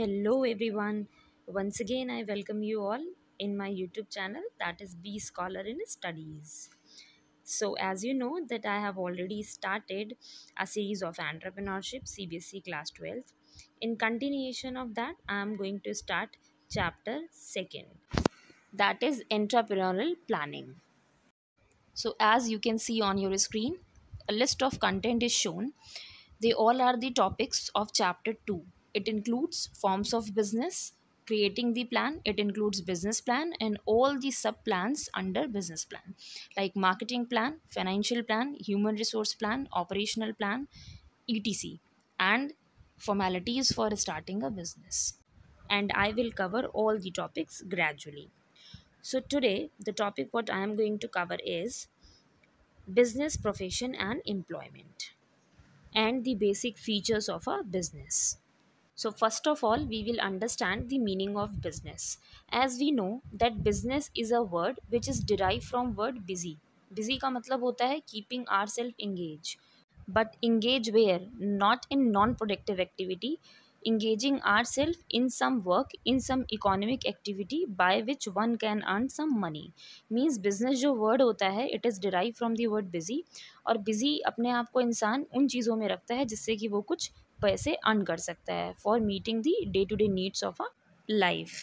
Hello everyone. Once again I welcome you all in my YouTube channel, that is Be Scholar in Studies. So as you know that I have already started a series of entrepreneurship CBSE class 12. In continuation of that I am going to start chapter 2nd, that is entrepreneurial planning. So as you can see on your screen, a list of content is shown. They all are the topics of chapter 2. It includes forms of business, creating the plan, it includes business plan and all the sub plans under business plan, like marketing plan, financial plan, human resource plan, operational plan, etc. and formalities for starting a business. And I will cover all the topics gradually. So today the topic what I am going to cover is business profession and employment and the basic features of a business. So first of all, we will understand the meaning of business. As we know that business is a word which is derived from word busy. Busy का मतलब होता है keeping ourselves engaged. But engage where? Not in non-productive activity. Engaging ourselves in some work, in some economic activity by which one can earn some money. Means business जो word होता है it is derived from the word busy. और busy अपने आप को इंसान उन चीज़ों में रखता है जिससे कि वो कुछ पैसे अर्न कर सकता है for meeting the day to day needs of a life.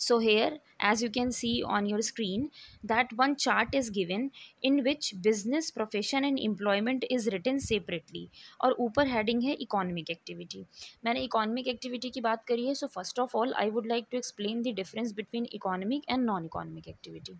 So here, as you can see on your screen, that one chart is given in which business, profession and employment is written separately और ऊपर heading है economic activity. मैंने economic activity की बात करी है. So first of all I would like to explain the difference between economic and non-economic activity.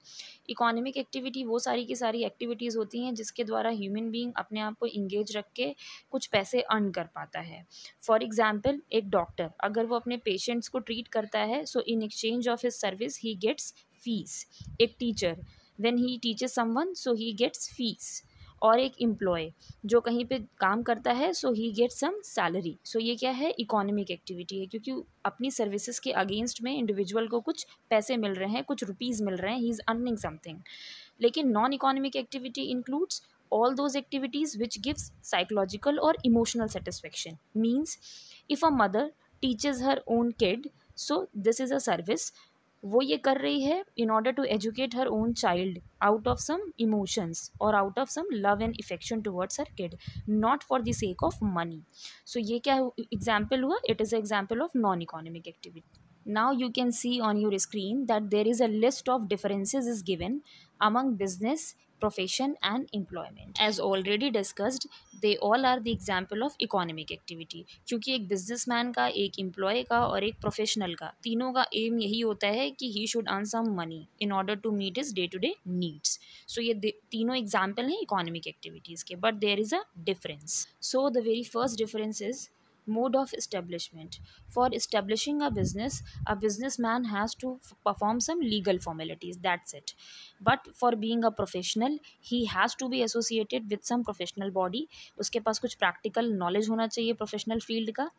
Economic activity वो सारी की सारी activities होती हैं जिसके द्वारा human being अपने आप को engage रख के कुछ पैसे earn कर पाता है. फॉर एग्जाम्पल एक डॉक्टर अगर वो अपने पेशेंट्स को ट्रीट करता है so in exchange of his service he gets fees. एक teacher when he teaches someone so he gets fees. और एक एम्प्लॉय जो कहीं पे काम करता है सो ही गेट्स सम सैलरी. सो ये क्या है? इकोनॉमिक एक्टिविटी है क्योंकि अपनी सर्विसेज के अगेंस्ट में इंडिविजुअल को कुछ पैसे मिल रहे हैं, कुछ रुपीज़ मिल रहे हैं, ही इज़ अर्निंग समथिंग. लेकिन non economic activity includes all those activities which gives psychological or emotional satisfaction. Means if a mother teaches her own kid, so this is a service. वो ये कर रही है in order to educate her own child out of some emotions or out of some love and affection towards her kid, not for the sake of money. So ये क्या example हुआ? It is an example of non-economic activity. Now you can see on your screen that there is a list of differences is given among business, profession and employment. As already discussed, they all are the example of economic activity. क्योंकि एक businessman का, एक employee का और एक professional का तीनों का aim यही होता है कि he should earn some money in order to meet his day to day needs. So ये तीनों example हैं economic activities के, but there is a difference. So the very first difference is mode of establishment. For establishing a businessman has to perform some legal formalities, that's it. But for being a professional he has to be associated with some professional body. उसके पास कुछ practical knowledge होना चाहिए professional field का.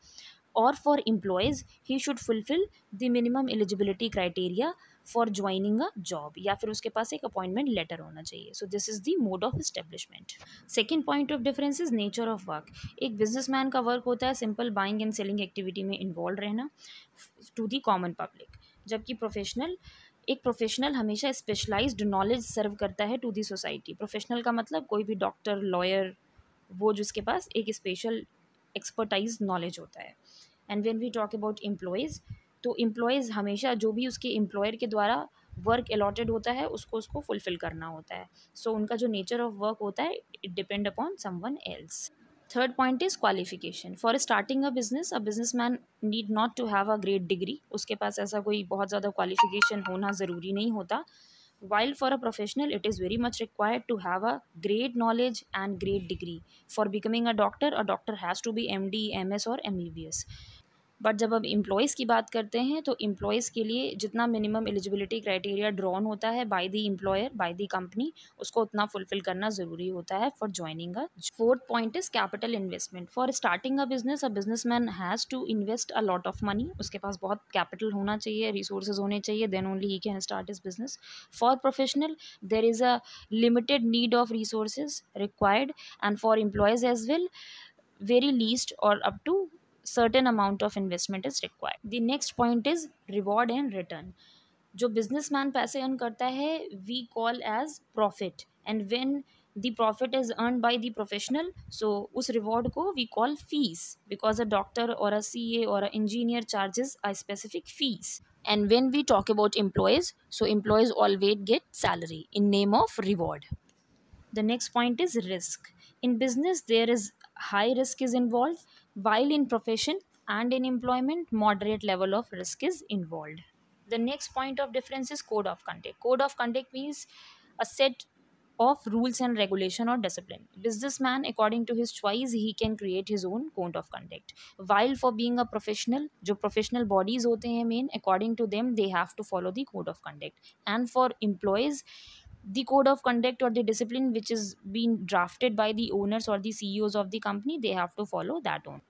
Or for employees he should fulfill the minimum eligibility criteria for joining a job, या फिर उसके पास एक appointment letter होना चाहिए. सो this is the mode of establishment. Second point of difference is nature of work. एक businessman का work होता है simple buying and selling activity में इन्वॉल्व रहना टू द कॉमन पब्लिक, जबकि एक प्रोफेशनल हमेशा स्पेशलाइज्ड नॉलेज सर्व करता है टू दी सोसाइटी. प्रोफेशनल का मतलब कोई भी डॉक्टर, लॉयर, वो जिसके पास एक स्पेशल एक्सपर्टाइज नॉलेज होता है. And when we talk about employees, तो एम्प्लॉयज़ हमेशा जो भी उसके एम्प्लॉयर के द्वारा वर्क अलॉटेड होता है उसको फुलफ़िल करना होता है. सो उनका जो नेचर ऑफ वर्क होता है it depend upon someone else. Third point is qualification. For starting a businessman need not to have a great degree. उसके पास ऐसा कोई बहुत ज़्यादा क्वालिफिकेशन होना ज़रूरी नहीं होता. While for a professional, it is very much required to have a great knowledge and great degree. For becoming a doctor has to be MD, MS or MBBS. But जब अब एम्प्लॉयज़ की बात करते हैं तो एम्प्लॉयज़ के लिए जितना मिनिमम एलिजिबिलिटी क्राइटेरिया ड्रॉन होता है by the employer, by the company, उसको उतना फुलफिल करना ज़रूरी होता है for joining a. Fourth point is capital investment. For starting a businessman has to invest a lot of money. उसके पास बहुत कैपिटल होना चाहिए, रिसोर्सेज होने चाहिए, देन ओनली ही can start his business. For professional there is a limited need of resources required, and for employees as well very least or up to certain amount of investment is required. The next point is reward and return. जो businessman पैसे earn करता है we call as profit, and when the profit is earn by the professional, so उस reward को we call fees, because a doctor और a CA और a engineer charges a specific fees. And when we talk about employees, so employees always get salary in name of reward. The next point is risk. In business, there is high risk is involved, while in profession and in employment, moderate level of risk is involved. The next point of difference is code of conduct. Code of conduct means a set of rules and regulation or discipline. Businessman, according to his choice, he can create his own code of conduct. While for being a professional, जो professional bodies होते हैं main, according to them, they have to follow the code of conduct. And for employees, the code of conduct or the discipline which is being drafted by the owners or the CEOs of the company, they have to follow that only.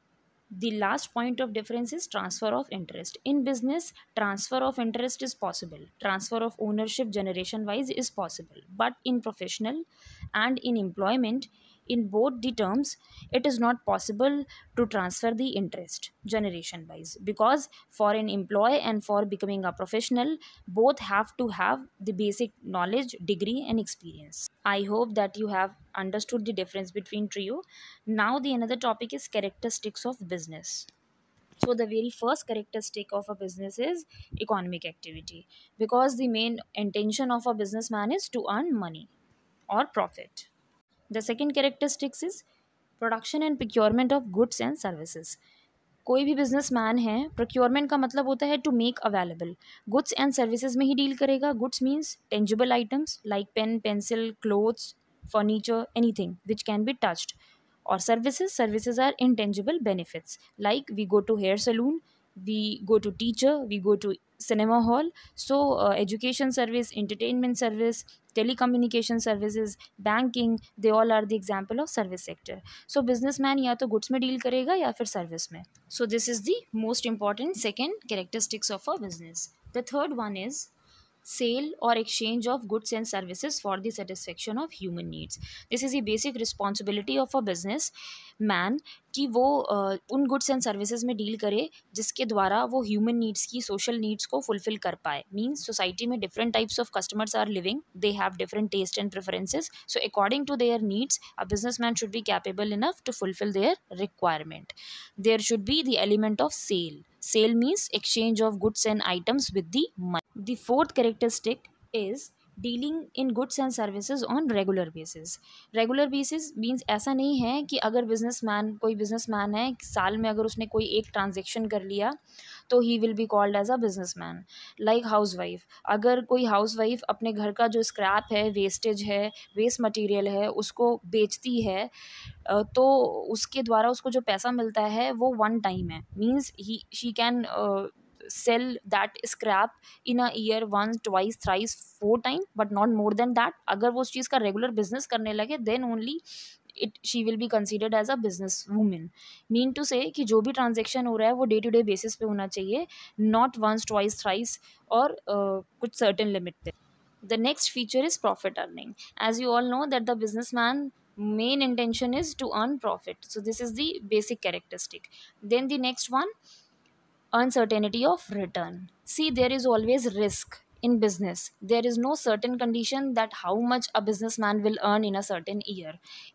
The last point of difference is transfer of interest. In business, transfer of interest is possible, transfer of ownership generation wise is possible, but in professional and in employment, in both the terms, it is not possible to transfer the interest generation wise, because for an employee and for becoming a professional, both have to have the basic knowledge, degree and experience. I hope that you have understood the difference between trio. Now the another topic is characteristics of business. So the very first characteristic of a business is economic activity, because the main intention of a businessman is to earn money or profit. The second characteristics is production and procurement of goods and services. कोई भी businessman है, procurement का मतलब होता है to make available, goods and services में ही deal करेगा. Goods means tangible items like pen, pencil, clothes, furniture, anything which can be touched. और services are intangible benefits, like we go to hair salon, we go to teacher, we go to cinema hall. So education service, entertainment service, telecommunication services, banking, they all are the example of service sector. So businessman या तो goods में deal करेगा या फिर service में. So this is the most important second characteristics of a business. The third one is sale or exchange of goods and services for the satisfaction of human needs. This is the basic responsibility of a business man कि वो उन goods and services में deal करे जिसके द्वारा वो human needs की, social needs को फुलफिल कर पाए. मीन्स सोसाइटी में different types of customers are living, they have different taste and preferences. So according to their needs a business man should be capable enough to fulfil their requirement. There should be the element of sale. Sale means exchange of goods and items with the money. The fourth characteristic is dealing in goods and services on regular basis. Regular basis means ऐसा नहीं है कि अगर कोई businessman है, साल में अगर उसने कोई एक ट्रांजेक्शन कर लिया तो ही will be called as a businessman. Like house wife, अगर कोई हाउस वाइफ अपने घर का जो स्क्रैप है, वेस्टेज है, वेस्ट मटेरियल है, उसको बेचती है, तो उसके द्वारा उसको जो पैसा मिलता है वो वन टाइम है. Means she can sell that scrap in a year once, twice, thrice, four time, but not more than that. अगर वो उस चीज़ का रेगुलर बिजनेस करने लगे then only she will be considered as a business woman. Mean to say कि जो भी transaction हो रहा है वो डे टू डे बेसिस पे होना चाहिए, not once, twice, thrice और कुछ certain लिमिट पे. The next feature is profit earning. As you all know that the businessman main intention is to earn profit. So this is the basic characteristic. Then the next one, uncertainty of return. See, there is always risk in business. There is no certain condition that how much a businessman will earn in a certain year.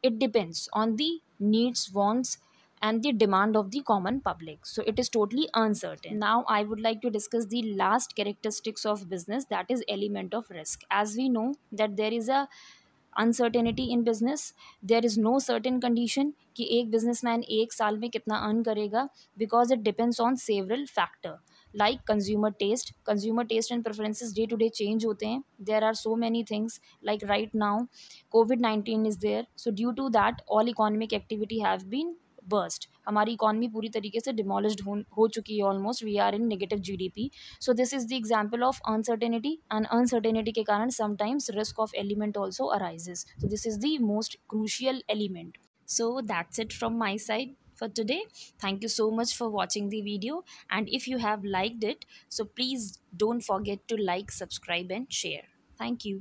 It depends on the needs, wants, and the demand of the common public. So it is totally uncertain. Now I would like to discuss the last characteristics of business, that is element of risk. As we know that there is a uncertainty in business, there is no certain condition कि एक businessman एक साल में कितना earn करेगा, because it depends on several factor like consumer taste and preferences day to day change होते हैं. There are so many things like right now COVID-19 is there, so due to that all economic activity have been burst. हमारी economy पूरी तरीके से demolished हो चुकी है almost. We are in negative GDP. So this is the example of uncertainty, and uncertainty के कारण sometimes risk of element also arises. So this is the most crucial element. So that's it from my side for today. Thank you so much for watching the video, and if you have liked it, so please don't forget to like, subscribe and share. Thank you.